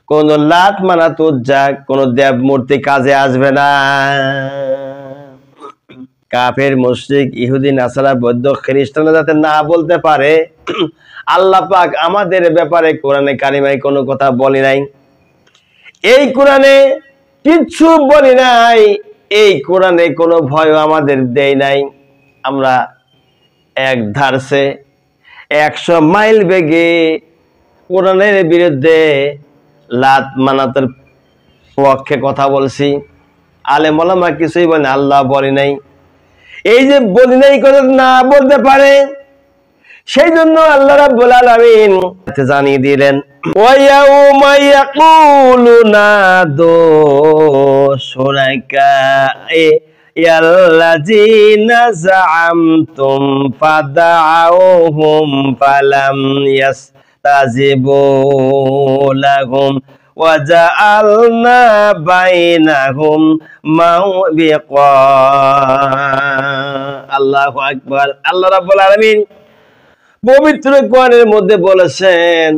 কোন লাত মানাত উজ্জা কোন দেব মূর্তি কাজে আসবে না। কাফের, মুশরিক, ইহুদি, নাসারা, বৌদ্ধ, খ্রিস্টানরা যাতে না বলতে পারে আল্লাহ পাক আমাদের ব্যাপারে কোরআনে কারিমায় কোনো কথা বলি নাই, এই কোরআনে কিচ্ছু বলি নাই, এই কোরআনে কোনো ভয় আমাদের দেয় নাই। আমরা এক ধারসে 100 মাইল বেগে কোরআনের বিরুদ্ধে লাত মানাতের পক্ষে কথা বলছি। আলেম ওলামা কিছুই বলে আল্লাহ বলি নাই, এই যে বলি নাই কথা না বলতে পারে সেই জন্য আল্লাহ রাব্বুল আলামিন জানিয়ে দিলেন ওয়া ইয়াউমা ইয়াকুলুনা দু শুরাকায়ে ইয়াল্লাযিনা যাআমতুম ফাদআউহুম ফালাম ইয়াস্তাজিবু লাহুম ওয়া জাআলনা বাইনাহুম মাওবিকা। আল্লাহু আকবার। আল্লাহ রাব্বুল আলামিন পবিত্র কোরআনের মধ্যে বলেছেন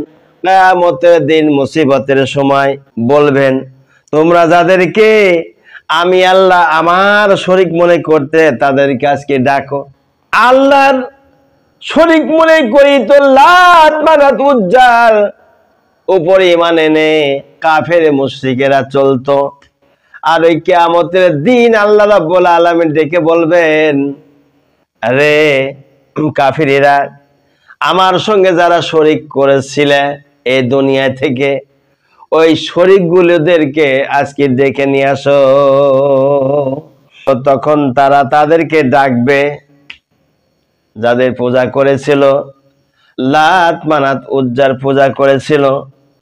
কিয়ামতের দিন মুসিবতের সময় বলবেন তোমরা যাদেরকে আমি আল্লাহ আমার শরীক মনে করতে তাদেরকে আজকে ডাকো। আল্লাহর শরীক মনে করি তো লাত মানাত উজ্জার উপরে ঈমান এনে কাফের মুশরিকেরা চলতো। আর ওই কিয়ামতের দিন আল্লাহ রাব্বুল আলামিন ডেকে বলবেন আরে কাফিরেরা, আমার সঙ্গে যারা শরীক করেছিলে এই দুনিয়া থেকে ওই শরীকগুলোদেরকে আজকে ডেকে নিয়ে আসো। তখন তারা তাদেরকে ডাকবে যাদের পূজা করেছিল, লাত মানাত উজ্জার পূজা করেছিল,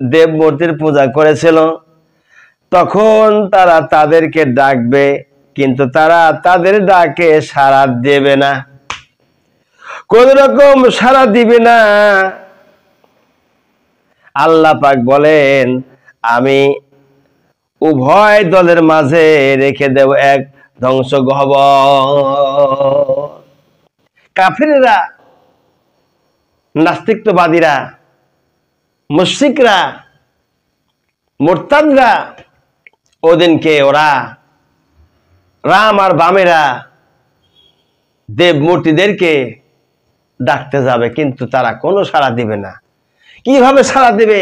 দেব মূর্তির পূজা করেছিল, তখন তারা তাদেরকে ডাকবে, কিন্তু তারা তাদের ডাকে সাড়া দেবে না, কোন রকম সাড়া দিবে না। আল্লাহ পাক বলেন আমি উভয় দলের মাঝে রেখে দেব এক ধ্বংস গহ্বর। কাফিররা, নাস্তিকবাদীরা, মুশরিকরা, মুরতাদরা ওদিনকে ওরা রাম আর বামেরা দেব মূর্তিদেরকে ডাকতে যাবে, কিন্তু তারা কোনো সাড়া দিবে না। কিভাবে সাড়া দিবে?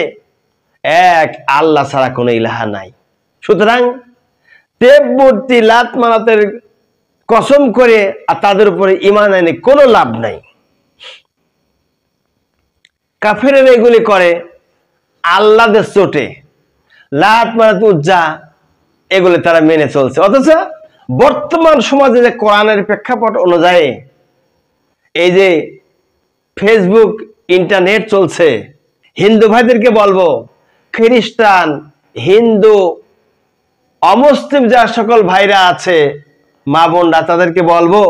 এক আল্লাহ ছাড়া কোনো ইলাহা নাই। সুতরাং দেব মূর্তি লাত মানাতের কসম করে আর তাদের উপরে ঈমান এনে কোনো লাভ নাই। কাফেরেরা এগুলি করে আল্লাহদের চোটে, লাত মানাত উজ্জা এগুলি তারা মেনে চলছে। অথচ বর্তমান সমাজে যে কোরআনের প্রেক্ষাপট অনুযায়ী এই যে ফেসবুক ইন্টারনেট চলছে, হিন্দু ভাইদেরকে বলবো, খ্রিস্টান, হিন্দু, অমুসলিম যা সকল ভাইরা আছে মা বোনরা, তাদেরকে বলবো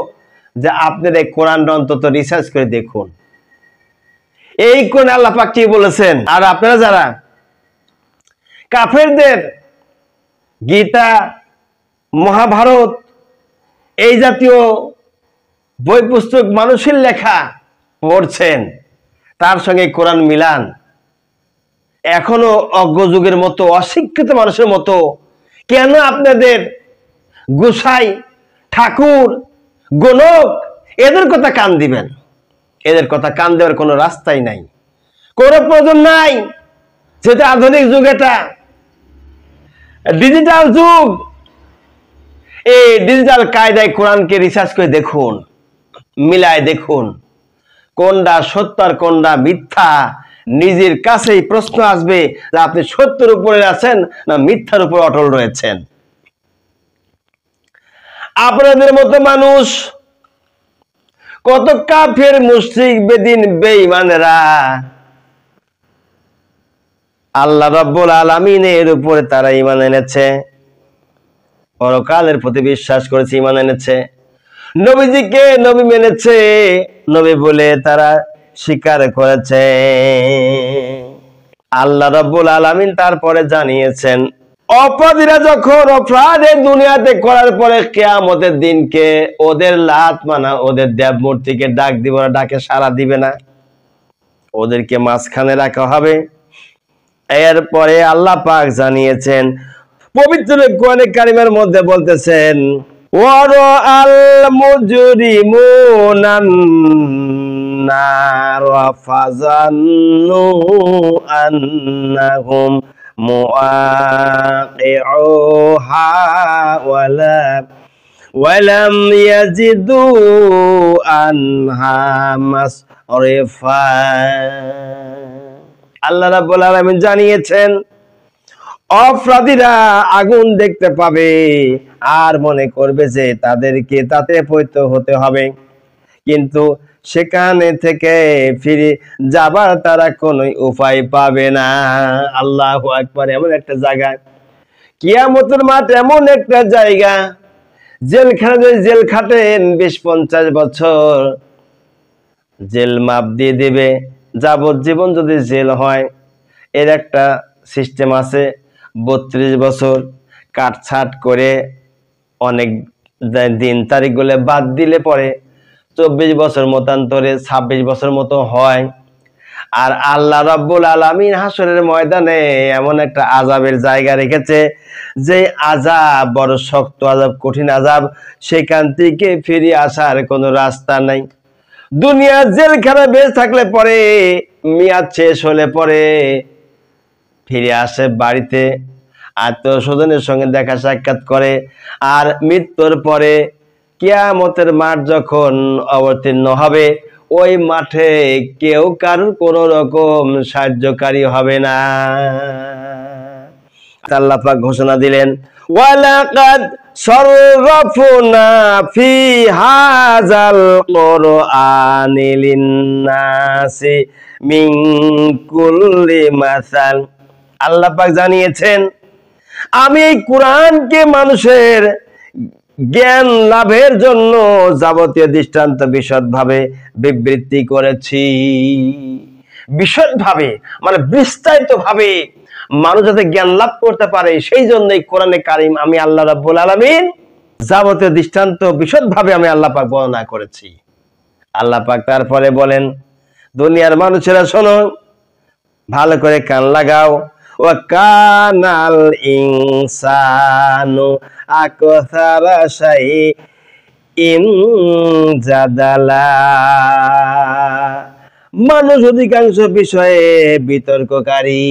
যে আপনারা এই কোরআনটা অন্তত রিসার্চ করে দেখুন, এই কোন আল্লাহ পাক কি বলেছেন। আর আপনারা যারা কাফেরদের গীতা, মহাভারত এই জাতীয় বই পুস্তক মানুষের লেখা পড়ছেন, তার সঙ্গে কোরআন মিলান। এখনো অজ্ঞযুগের মতো, অশিক্ষিত মানুষের মতো কেন আপনাদের গোসাই, ঠাকুর, গণক এদের কথা কান দিবেন? এদের কথা কান দেওয়ার কোনো রাস্তাই নাই, কোনো প্রয়োজন নাই। যেটা আধুনিক যুগ, এটা ডিজিটাল যুগ। এই ডিজিটাল কায়দায় কোরআনকে রিসার্চ করে দেখুন, মিলায় দেখুন কোনটা সত্য আর কোনটা মিথ্যা। নিজের কাছেই প্রশ্ন আসবে যে আপনি সত্যের উপরে আছেন না মিথ্যার উপর অটল রয়েছেন। আপনাদের মতো মানুষ কত কাফের, মুশরিক, বেদিন, বেঈমানেরা আল্লাহ রাব্বুল আলামিনের উপরে তারা ঈমান এনেছে, পরকালের প্রতি বিশ্বাস করেছে, ঈমান এনেছে, নবীজিকে নবী মেনেছে, নবী বলে তারা স্বীকার করেছে। আল্লাহ রাব্বুল আলামিন তারপরে জানিয়েছেন অপরাধীরা যখন অপরাধে দুনিয়াতে করার পরে কিয়ামতের দিনকে ওদের লাত মানা, ওদের দেব মূর্তিকে ডাক দিব না, ডাকে সাড়া দিবে না, ওদেরকে মাঝখানে রাখা হবে, এরপরে আল্লাহ পাক জানিয়েছেন পবিত্র কোরআনে কারিমের মধ্যে বলতেছেন ওয়ারাআল মুজরিমুনান নার ফাযান্নু আন্নাহুম মুআকিউহা ওয়ালাম ইয়াজিদু আনহা মাসরিফা। আল্লাহ রাব্বুল আলামিন জানিয়েছেন অপরাধীরা আগুন দেখতে পাবে আর মনে করবে যে তাদেরকে তাতে পতিত হতে হবে, কিন্তু সেখানে থেকে ফিরে যাবার তারা কোনো উপায় পাবে না। আল্লাহু আকবার। এমন একটা জায়গা, কিয়ামতের মাঠ এমন একটা জায়গা, জেলখানে জেল খাটেন 20-50 বছর জেল মাপ দিয়ে দেবে, যাবজ্জীবন যদি জেল হয় এর একটা সিস্টেম আছে। 32 বছর কাটছাট করে অনেক দিন তারিখগুলো বাদ দিলে পরে 24 বছর মতান্তরে 26 বছর মতো হয়। আর আল্লাহ রাব্বুল আলামিন হাসরের ময়দানে এমন একটা আযাবের জায়গা রেখেছে যে আযাব বড় শক্ত আযাব, কঠিন আযাব, সেখান থেকে ফিরে আসার কোনো রাস্তা নাই। দুনিয়ার জেলখানায় বেঁচে থাকলে পরে মেয়াদ শেষ হলে পরে ফিরে আসে বাড়িতে, আত্মীয় স্বজনের সঙ্গে দেখা সাক্ষাৎ করে। আর মৃত্যুর পরে কিয়ামতের মাঠ যখন অবতীর্ণ হবে, ওই মাঠে কেউ কারোর কোন রকম সাহায্যকারী হবে না। আল্লাহ পাক ঘোষণা দিলেন ওয়ালাকাদ সাররাফনা ফি হাযাল কুরআনি লিন-নাসি মিন কুল্লি মাসাল। আল্লাহ পাক জানিয়েছেন আমি এই কোরআনকে মানুষের জ্ঞান লাভের জন্য যাবতীয় দৃষ্টান্ত বিশদভাবে বিবৃতি করেছি। বিশদভাবে মানে বিস্তারিত ভাবে মানুষ যাতে জ্ঞান লাভ করতে পারে, সেই জন্য এই কোরআনে কারিম আমি আল্লাহ রাব্বুল আলামিন যাবতীয় দৃষ্টান্ত বিশদভাবে আমি আল্লাহ পাক বর্ণনা করেছি। আল্লাহ পাক তারপরে বলেন দুনিয়ার মানুষেরা শোনো, ভালো করে কান লাগাও। ওয়া কানাল ইনসানু আকসারা শাইইন জাদালা। মানুষ অধিকাংশ বিষয়ে বিতর্ককারী।